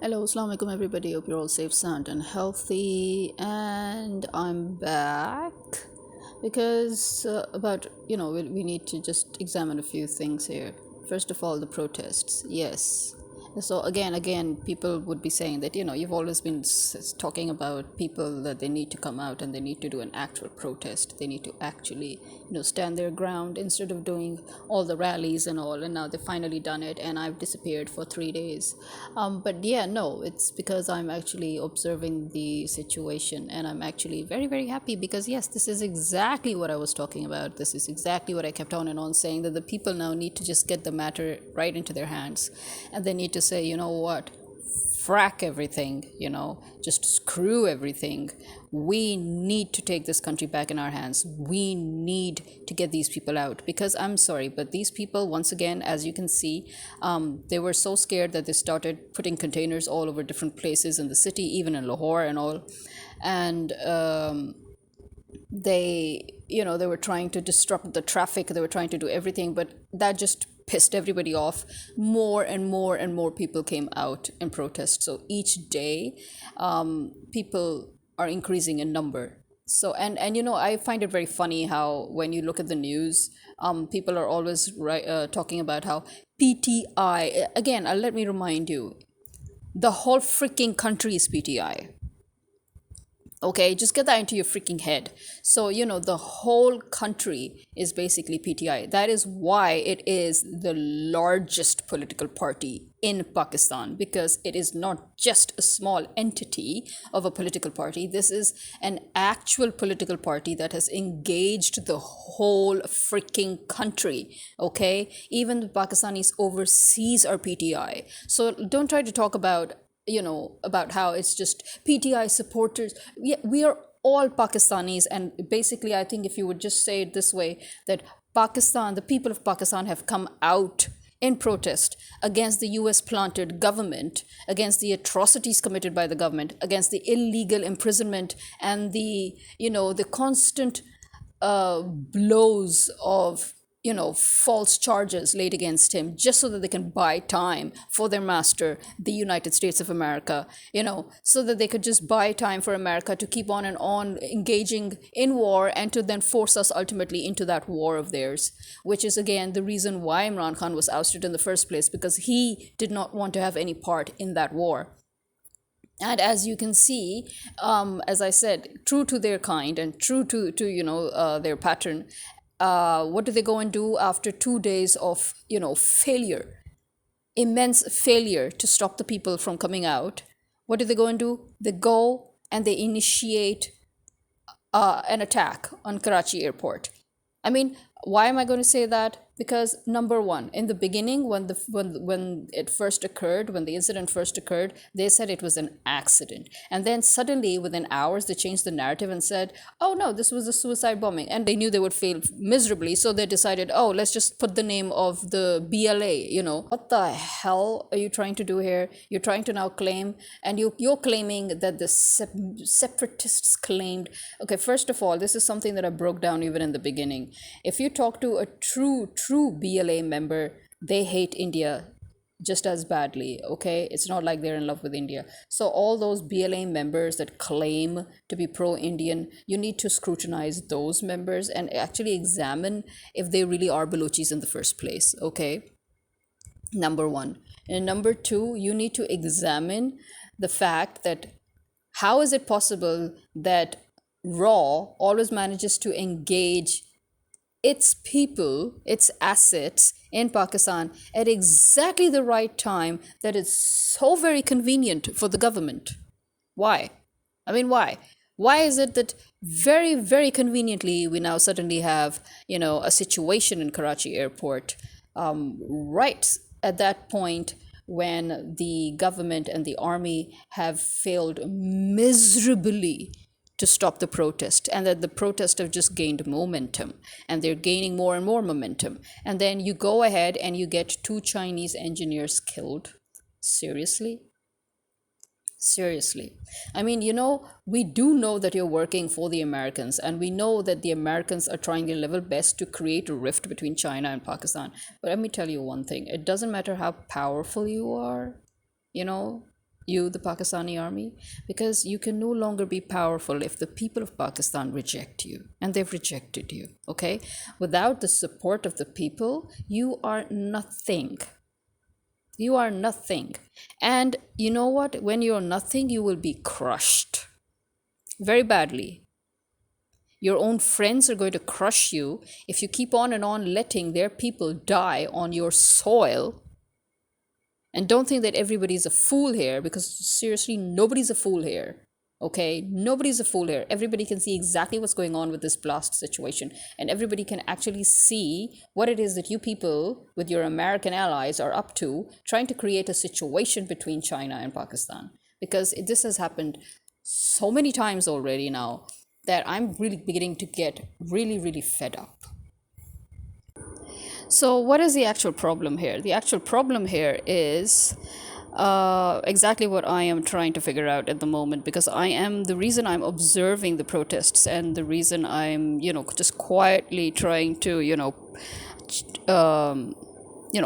Hello, assalamu alaikum everybody. Hope you're all safe, sound, and healthy. And I'm back because we need to just examine a few things here. First of all, the protests. Yes. So again, people would be saying that you've always been talking about people that they need to come out and they need to do an actual protest. They need to actually stand their ground instead of doing all the rallies and all. And now they've finally done it, and I've disappeared for 3 days. But yeah, no, it's because I'm actually observing the situation, and I'm actually very, very happy because yes, this is exactly what I was talking about. This is exactly what I kept on and on saying, that the people now need to just get the matter right into their hands, and they need to say, you know what, frack everything, just screw everything. We need to take this country back in our hands. We need to get these people out, because I'm sorry, but these people, once again, as you can see, they were so scared that they started putting containers all over different places in the city, even in Lahore and all. And they were trying to disrupt the traffic, they were trying to do everything, but that just pissed everybody off. More and more and more people came out in protest, so each day people are increasing in number. So and I find it very funny how when you look at the news, people are always talking about how PTI again. Let me remind you, the whole freaking country is PTI. Okay, just get that into your freaking head. So, the whole country is basically PTI. That is why it is the largest political party in Pakistan, because it is not just a small entity of a political party. This is an actual political party that has engaged the whole freaking country. Okay, even the Pakistanis overseas are PTI. So don't try to talk about how it's just PTI supporters. Yeah, we are all Pakistanis, and basically, I think if you would just say it this way, that Pakistan, the people of Pakistan, have come out in protest against the US planted government, against the atrocities committed by the government, against the illegal imprisonment and the constant blows of false charges laid against him, just so that they can buy time for their master, the United States of America, so that they could just buy time for America to keep on and on engaging in war, and to then force us ultimately into that war of theirs, which is again the reason why Imran Khan was ousted in the first place, because he did not want to have any part in that war. And as you can see, as I said, true to their kind and true to their pattern, what do they go and do after 2 days of failure, immense failure to stop the people from coming out? What do they go and do? They go and they initiate an attack on Karachi airport. I mean, why am I going to say that? Because number one, in the beginning, when it first occurred, when the incident first occurred, they said it was an accident, and then suddenly within hours they changed the narrative and said, "Oh no, this was a suicide bombing," and they knew they would fail miserably, so they decided, "Oh, let's just put the name of the BLA." What the hell are you trying to do here? You're trying to now claim, and you're claiming that the separatists claimed. Okay, first of all, this is something that I broke down even in the beginning. If you talk to a true BLA member, they hate India just as badly. Okay, it's not like they're in love with India. So all those BLA members that claim to be pro-Indian, you need to scrutinize those members and actually examine if they really are Balochis in the first place. Okay, number one. And number two, you need to examine the fact that how is it possible that Raw always manages to engage its people, its assets in Pakistan at exactly the right time that is so very convenient for the government? Why? I mean, why? Why is it that very, very conveniently we now suddenly have, a situation in Karachi airport, right at that point when the government and the army have failed miserably to stop the protest, and that the protests have just gained momentum, and they're gaining more and more momentum, and then you go ahead and you get two Chinese engineers killed? Seriously? Seriously. I mean, we do know that you're working for the Americans, and we know that the Americans are trying their level best to create a rift between China and Pakistan. But let me tell you one thing, it doesn't matter how powerful you are, you know, you, the Pakistani army, because you can no longer be powerful if the people of Pakistan reject you, and they've rejected you, okay? Without the support of the people, you are nothing. You are nothing. And you know what? When you're nothing, you will be crushed very badly. Your own friends are going to crush you if you keep on and on letting their people die on your soil. And don't think that everybody's a fool here, because seriously, nobody's a fool here. Okay? Nobody's a fool here. Everybody can see exactly what's going on with this blast situation. And everybody can actually see what it is that you people with your American allies are up to, trying to create a situation between China and Pakistan. Because this has happened so many times already now that I'm really beginning to get really, really fed up. So, what is the actual problem here? The actual problem here is exactly what I am trying to figure out at the moment, because the reason I'm observing the protests, and the reason I'm, just quietly trying to,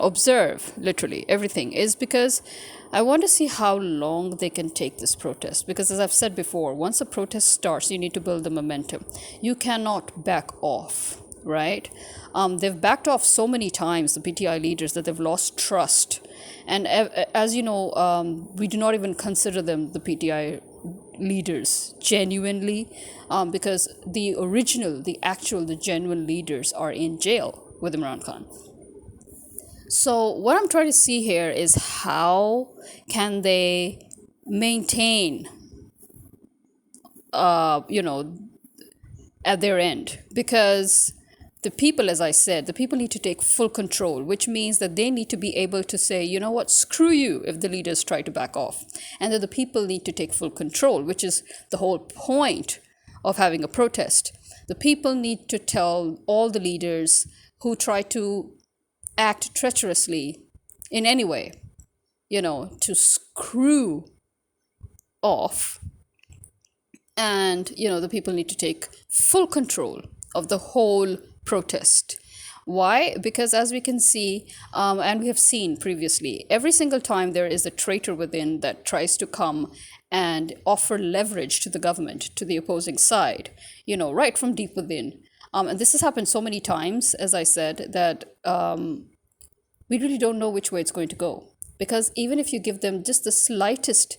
observe literally everything, is because I want to see how long they can take this protest. Because as I've said before, once a protest starts, you need to build the momentum. You cannot back off, right? They've backed off so many times, the PTI leaders, that they've lost trust. And as you know, we do not even consider them the PTI leaders genuinely, because the genuine leaders are in jail with Imran Khan. So what I'm trying to see here is how can they maintain, at their end, because the people, as I said, the people need to take full control, which means that they need to be able to say, you know what, screw you if the leaders try to back off. And that the people need to take full control, which is the whole point of having a protest. The people need to tell all the leaders who try to act treacherously in any way, to screw off. And, the people need to take full control of the whole protest. Why? Because as we can see, and we have seen previously, every single time there is a traitor within that tries to come and offer leverage to the government, to the opposing side, right from deep within. And this has happened so many times, as I said, that we really don't know which way it's going to go. Because even if you give them just the slightest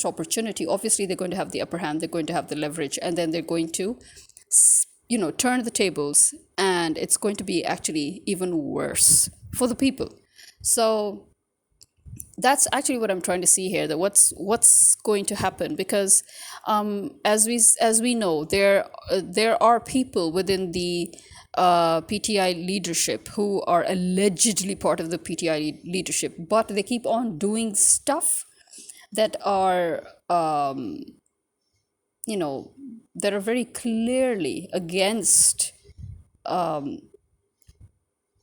opportunity, obviously they're going to have the upper hand, they're going to have the leverage, and then they're going to, turn the tables, and it's going to be actually even worse for the people. So that's actually what I'm trying to see here, that what's going to happen, because as we know, there are people within the PTI leadership who are allegedly part of the PTI leadership, but they keep on doing stuff that are that are very clearly against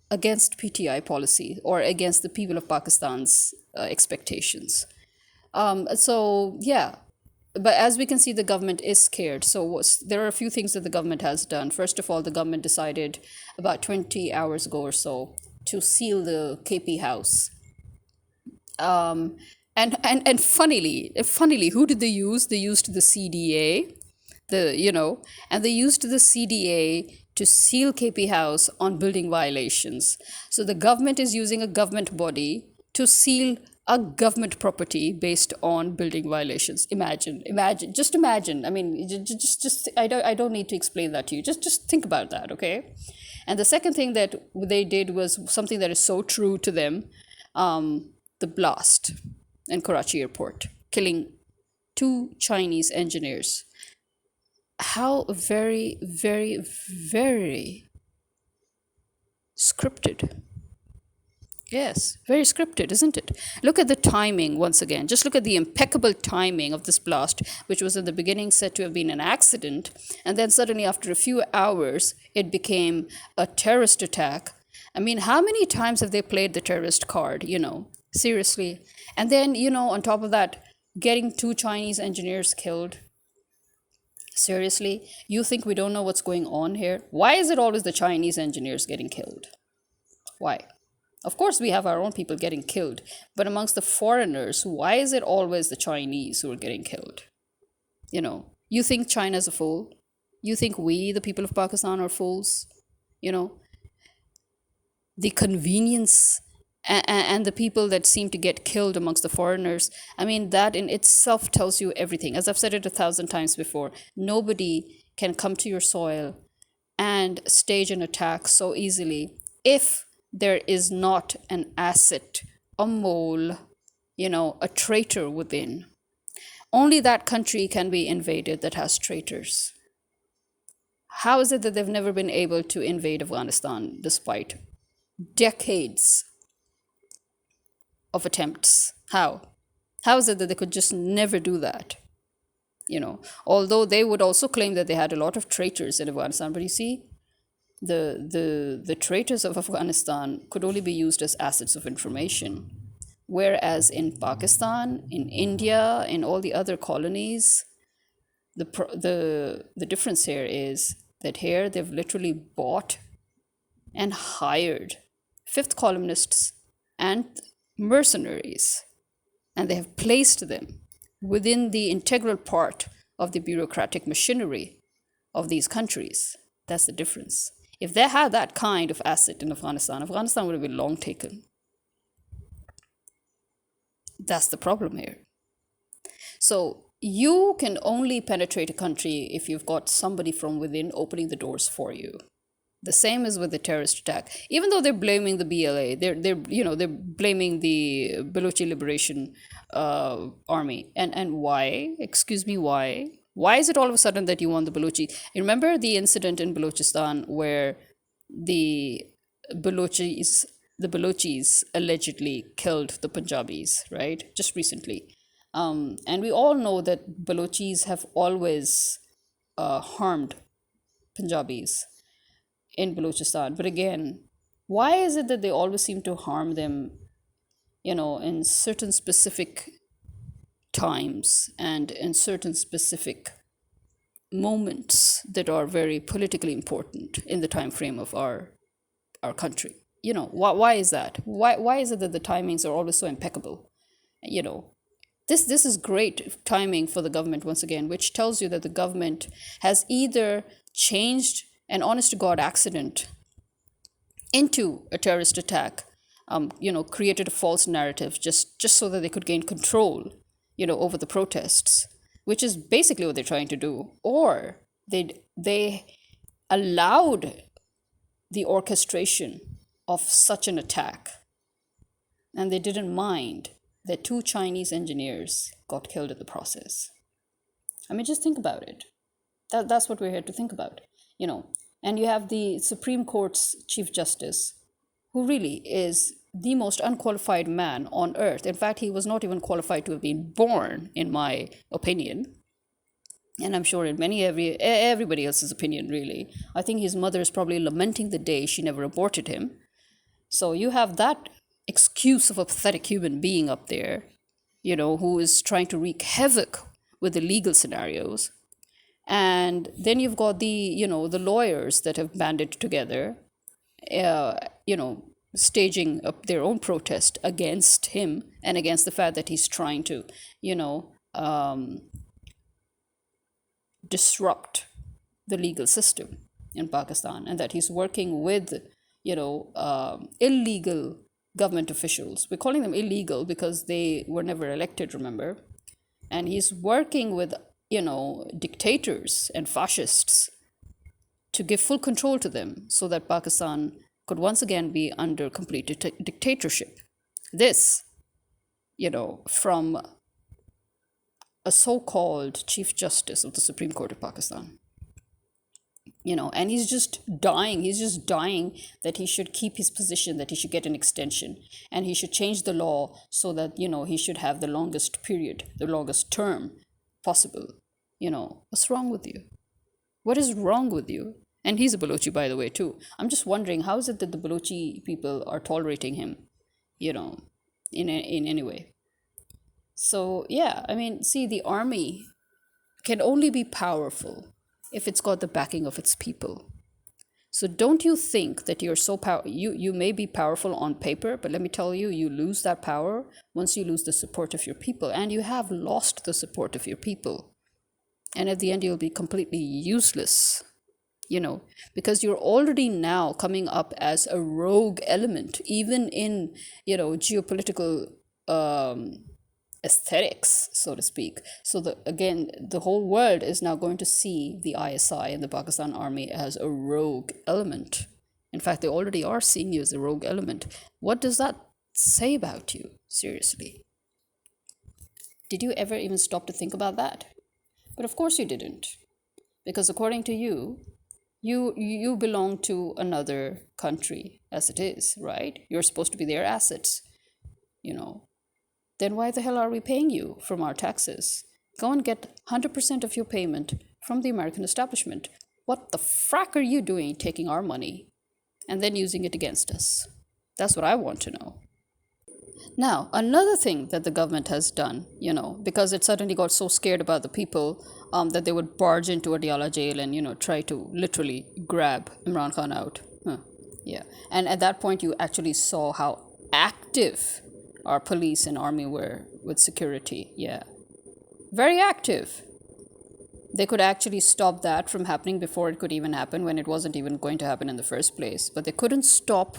PTI policy, or against the people of Pakistan's expectations. So yeah, but as we can see, the government is scared. So there are a few things that the government has done. First of all, the government decided about 20 hours ago or so to seal the KP house. And funnily, who did they use? They used the CDA, and they used the CDA to seal KP House on building violations. So the government is using a government body to seal a government property based on building violations. Just imagine. I mean, just I don't need to explain that to you. Just think about that, okay? And the second thing that they did was something that is so true to them: the blast in Karachi airport, killing 2 Chinese engineers. How very, very, very scripted. Yes, very scripted, isn't it? Look at the timing once again. Just look at the impeccable timing of this blast, which was in the beginning said to have been an accident. And then suddenly, after a few hours, it became a terrorist attack. I mean, how many times have they played the terrorist card, Seriously. And then, on top of that, getting 2 Chinese engineers killed. Seriously, you think we don't know what's going on here? Why is it always the Chinese engineers getting killed? Why? Of course, we have our own people getting killed, but amongst the foreigners, why is it always the Chinese who are getting killed? You think China's a fool? You think we, the people of Pakistan, are fools? You know, the convenience and the people that seem to get killed amongst the foreigners. I mean, that in itself tells you everything. As I've said it 1,000 times before, nobody can come to your soil and stage an attack so easily if there is not an asset, a mole, a traitor within. Only that country can be invaded that has traitors. How is it that they've never been able to invade Afghanistan despite decades of attempts? How? How is it that they could just never do that? Although they would also claim that they had a lot of traitors in Afghanistan, but you see, the traitors of Afghanistan could only be used as assets of information. Whereas in Pakistan, in India, in all the other colonies, the difference here is that here they've literally bought and hired fifth columnists and mercenaries, and they have placed them within the integral part of the bureaucratic machinery of these countries. That's the difference. If they had that kind of asset in Afghanistan, Afghanistan would have been long taken. That's the problem here. So you can only penetrate a country if you've got somebody from within opening the doors for you. The same is with the terrorist attack. Even though they're blaming the BLA, they're blaming the Balochi Liberation Army. And why? Excuse me, why? Why is it all of a sudden that you want the Balochi? You remember the incident in Balochistan where the Balochis the Balochis allegedly killed the Punjabis, right? Just recently. And we all know that Balochis have always harmed Punjabis in Balochistan. But again, why is it that they always seem to harm them, in certain specific times and in certain specific moments that are very politically important in the time frame of our country? Why is that? Why is it that the timings are always so impeccable? You know, this is great timing for the government once again, which tells you that the government has either changed an honest to God accident into a terrorist attack, created a false narrative just so that they could gain control, over the protests, which is basically what they're trying to do, or they allowed the orchestration of such an attack, and they didn't mind that two Chinese engineers got killed in the process. I mean, just think about it. That's what we're here to think about, And you have the Supreme Court's Chief Justice, who really is the most unqualified man on earth. In fact, he was not even qualified to have been born, in my opinion. And I'm sure in everybody else's opinion, really. I think his mother is probably lamenting the day she never aborted him. So you have that excuse of a pathetic human being up there, who is trying to wreak havoc with the legal scenarios. And then you've got the lawyers that have banded together, staging up their own protest against him and against the fact that he's trying to, disrupt the legal system in Pakistan, and that he's working with, illegal government officials. We're calling them illegal because they were never elected, remember? And he's working with, dictators and fascists to give full control to them so that Pakistan could once again be under complete dictatorship. This, from a so-called Chief Justice of the Supreme Court of Pakistan. And he's just dying that he should keep his position, that he should get an extension, and he should change the law so that, he should have the longest period, the longest term possible. What's wrong with you? What is wrong with you? And he's a Balochi, by the way, too. I'm just wondering, how is it that the Balochi people are tolerating him, in any way? So, yeah, I mean, see, the army can only be powerful if it's got the backing of its people. So don't you think that you're so you may be powerful on paper, but let me tell you, you lose that power once you lose the support of your people, and you have lost the support of your people. And at the end, you'll be completely useless, because you're already now coming up as a rogue element, even in, geopolitical um, aesthetics, so to speak. So again, the whole world is now going to see the ISI and the Pakistan army as a rogue element. In fact, they already are seeing you as a rogue element. What does that say about you? Seriously. Did you ever even stop to think about that? But of course you didn't. Because according to you, you belong to another country as it is, right? You're supposed to be their assets, you know. Then why the hell are we paying you from our taxes? Go and get 100% of your payment from the American establishment. What the frack are you doing taking our money and then using it against us? That's what I want to know. Now, another thing that the government has done, because it suddenly got so scared about the people, that they would barge into Adiala jail and, try to literally grab Imran Khan out. Huh. Yeah. And at that point, you actually saw how active our police and army were with security. Yeah. Very active. They could actually stop that from happening before it could even happen, when it wasn't even going to happen in the first place. But they couldn't stop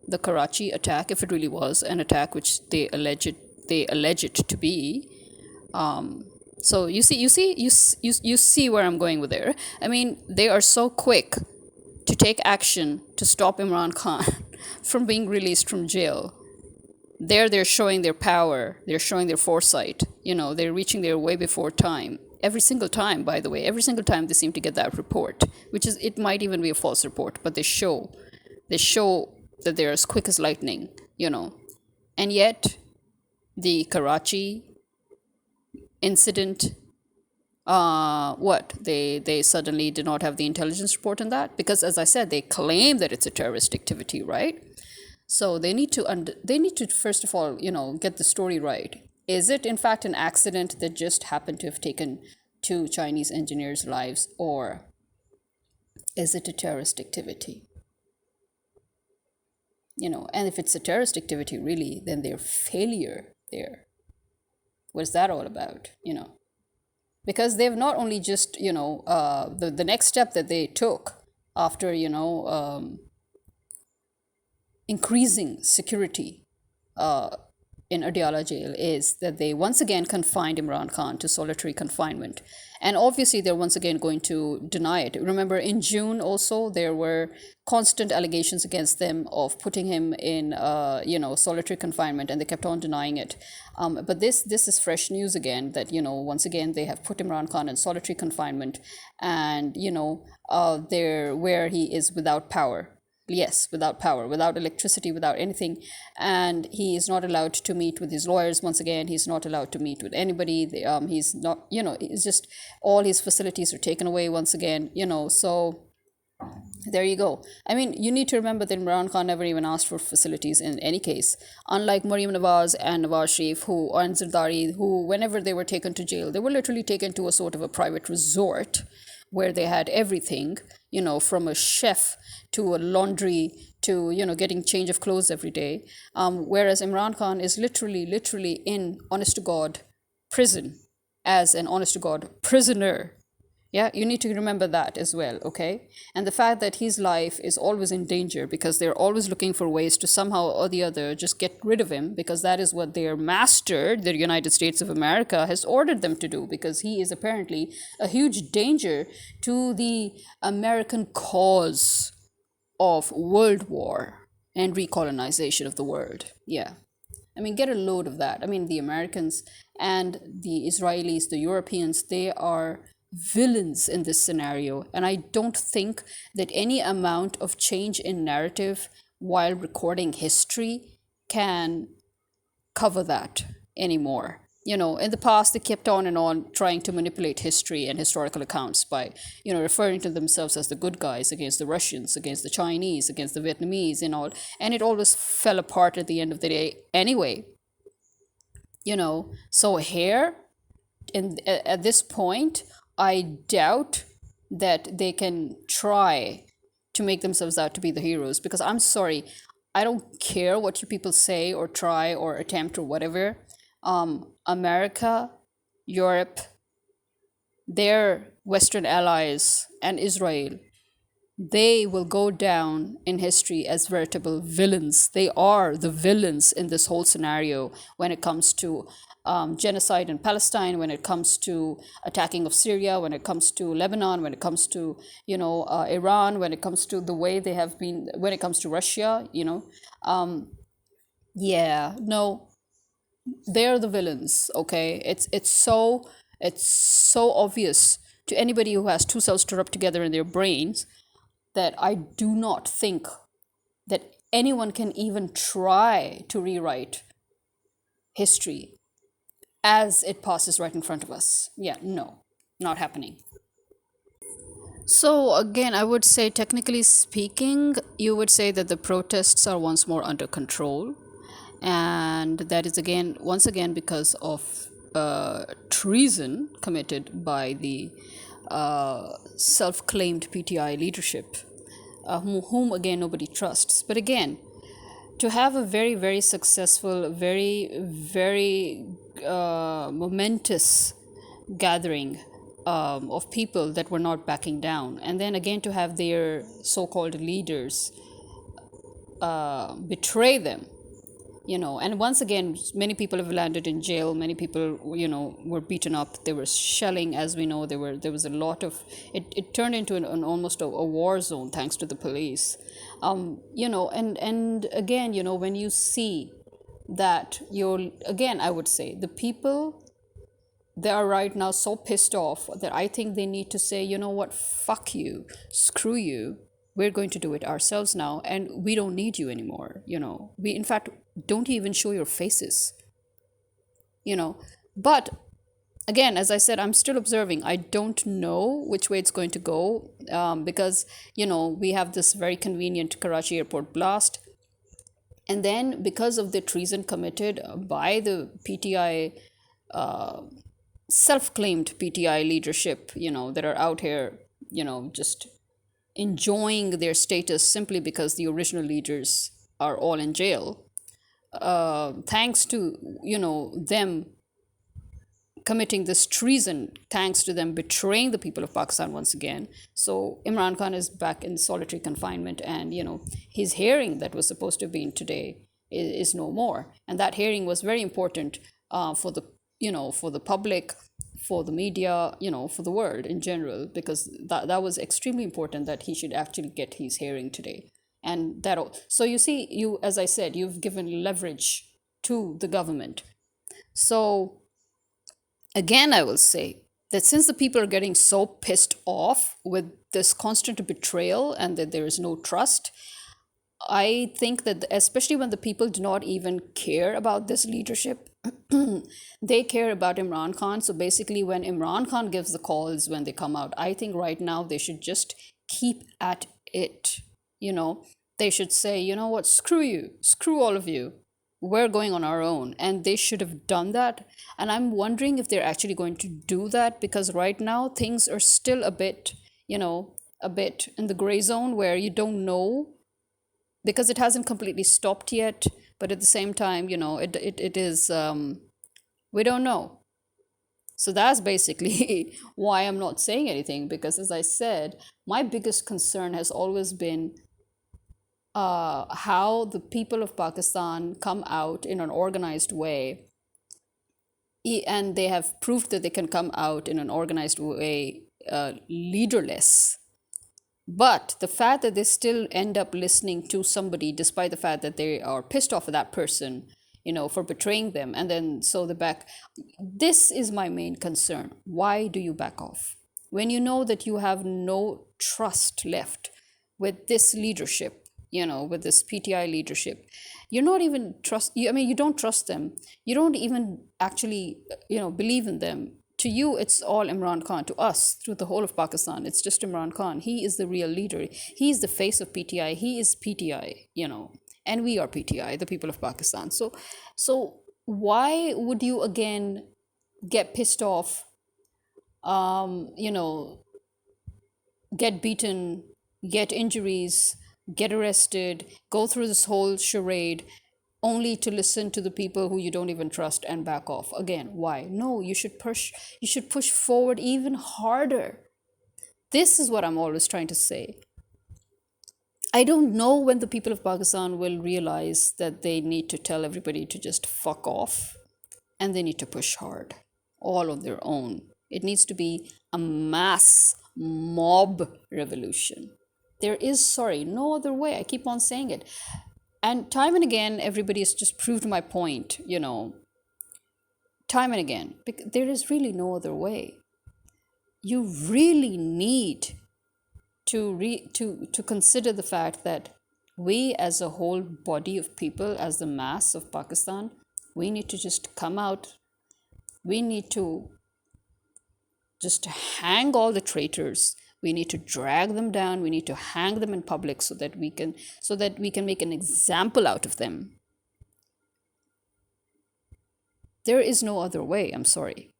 the Karachi attack, if it really was an attack, which they allege it to be. So you see where I'm going with there. I mean, they are so quick to take action to stop Imran Khan from being released from jail. They're showing their power. They're showing their foresight. They're reaching there way before time. Every single time, by the way, every single time they seem to get that report, which is, it might even be a false report, but they show that they're as quick as lightning, And yet, the Karachi incident, they suddenly did not have the intelligence report on that, because, as I said, they claim that it's a terrorist activity, right? So they need to first of all, get the story right. Is it in fact an accident that just happened to have taken two Chinese engineers' lives, or is it a terrorist activity? And if it's a terrorist activity, really, then their failure there, what's that all about? Because they've not only just, the next step that they took after, increasing security in Adiala jail, is that they once again confined Imran Khan to solitary confinement. And obviously, they're once again going to deny it. Remember, in June also, there were constant allegations against them of putting him in, solitary confinement, and they kept on denying it. But this is fresh news again, that, once again, they have put Imran Khan in solitary confinement, and, they're where he is without power. Yes, without power, without electricity, without anything. And he is not allowed to meet with his lawyers once again. He's not allowed to meet with anybody. He's not, it's just all his facilities are taken away once again, So there you go. I mean, you need to remember that Imran Khan never even asked for facilities in any case. Unlike Mariam Nawaz and Nawaz Sharif, and Zardari, who, whenever they were taken to jail, they were literally taken to a sort of a private resort where they had everything, from a chef to a laundry to, getting change of clothes every day. Whereas Imran Khan is literally in, honest to God, prison, as an honest to God prisoner. Yeah, you need to remember that as well, okay? And the fact that his life is always in danger, because they're always looking for ways to somehow or the other just get rid of him, because that is what their master, the United States of America, has ordered them to do, because he is apparently a huge danger to the American cause of world war and recolonization of the world. Yeah. I mean, get a load of that. I mean, the Americans and the Israelis, the Europeans, they are villains in this scenario. And I don't think that any amount of change in narrative while recording history can cover that anymore. In the past, they kept on and on trying to manipulate history and historical accounts by, referring to themselves as the good guys against the Russians, against the Chinese, against the Vietnamese and all. And it always fell apart at the end of the day anyway. So here, at this point, I doubt that they can try to make themselves out to be the heroes. Because I'm sorry, I don't care what you people say or try or attempt or whatever. America, Europe, their Western allies, and Israel, they will go down in history as veritable villains. They are the villains in this whole scenario when it comes to genocide in Palestine, when it comes to attacking of Syria, when it comes to Lebanon, when it comes to, Iran, when it comes to the way they have been, when it comes to Russia, yeah, no, they're the villains. Okay, it's so obvious to anybody who has two cells to rub together in their brains that I do not think that anyone can even try to rewrite history as it passes right in front of us. Yeah, no, not happening. So, again, I would say, technically speaking, you would say that the protests are once more under control. And that is, again, once again, because of treason committed by the self claimed PTI leadership, whom, again, nobody trusts. But again, to have a very, very successful, very, very momentous gathering of people that were not backing down, and then again to have their so called leaders betray them, and once again many people have landed in jail, many people were beaten up, there was shelling, as we know, there was a lot of it turned into an almost a war zone thanks to the police. And again, when you see that, you're, again, I would say the people, they are right now so pissed off that I think they need to say, you know what, fuck you, screw you. We're going to do it ourselves now, and we don't need you anymore. We, in fact, don't even show your faces. But again, as I said, I'm still observing. I don't know which way it's going to go, because, we have this very convenient Karachi airport blast. And then, because of the treason committed by the PTI, self-claimed PTI leadership, that are out here, just enjoying their status simply because the original leaders are all in jail. Thanks to, them committing this treason, thanks to them betraying the people of Pakistan once again. So Imran Khan is back in solitary confinement, and his hearing that was supposed to have been today is no more. And that hearing was very important for the public, for the media, for the world in general, because that was extremely important that he should actually get his hearing today. And that all. So you see, as I said, you've given leverage to the government. So again, I will say that since the people are getting so pissed off with this constant betrayal and that there is no trust, I think that especially when the people do not even care about this leadership, they care about Imran Khan. So basically, when Imran Khan gives the calls when they come out, I think right now they should just keep at it. They should say, you know what, screw you, screw all of you. We're going on our own. And they should have done that. And I'm wondering if they're actually going to do that, because right now things are still a bit in the gray zone where you don't know, because it hasn't completely stopped yet. But at the same time, it is, we don't know. So that's basically why I'm not saying anything, because as I said, my biggest concern has always been how the people of Pakistan come out in an organized way, and they have proved that they can come out in an organized way, leaderless. But the fact that they still end up listening to somebody, despite the fact that they are pissed off at that person, for betraying them, and then so the back. This is my main concern. Why do you back off when you know that you have no trust left with this leadership? With this PTI leadership, you're not even trust. I mean, you don't trust them. You don't even actually, believe in them. To you, it's all Imran Khan. To us, through the whole of Pakistan, it's just Imran Khan. He is the real leader. He is the face of PTI. He is PTI, and we are PTI, the people of Pakistan. So why would you again get pissed off, get beaten, get injuries, get arrested, go through this whole charade, only to listen to the people who you don't even trust and back off. Again, why? No, you should push forward even harder. This is what I'm always trying to say. I don't know when the people of Pakistan will realize that they need to tell everybody to just fuck off, and they need to push hard, all on their own. It needs to be a mass mob revolution. There is, sorry, no other way. I keep on saying it. And time and again, everybody has just proved my point, time and again. There is really no other way. You really need to consider the fact that we as a whole body of people, as the mass of Pakistan, we need to just come out. We need to just hang all the traitors. We need to drag them down. We need to hang them in public so that we can make an example out of them. There is no other way. I'm sorry.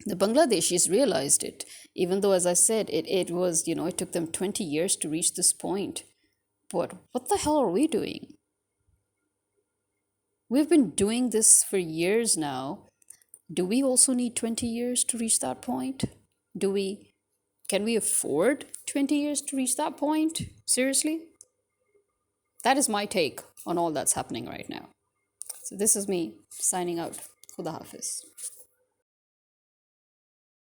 The Bangladeshis realized it, even though, as I said, it was, it took them 20 years to reach this point. But what the hell are we doing? We've been doing this for years now. Do we also need 20 years to reach that point? Can we afford 20 years to reach that point? Seriously? That is my take on all that's happening right now. So this is me signing out. Khuda Hafiz.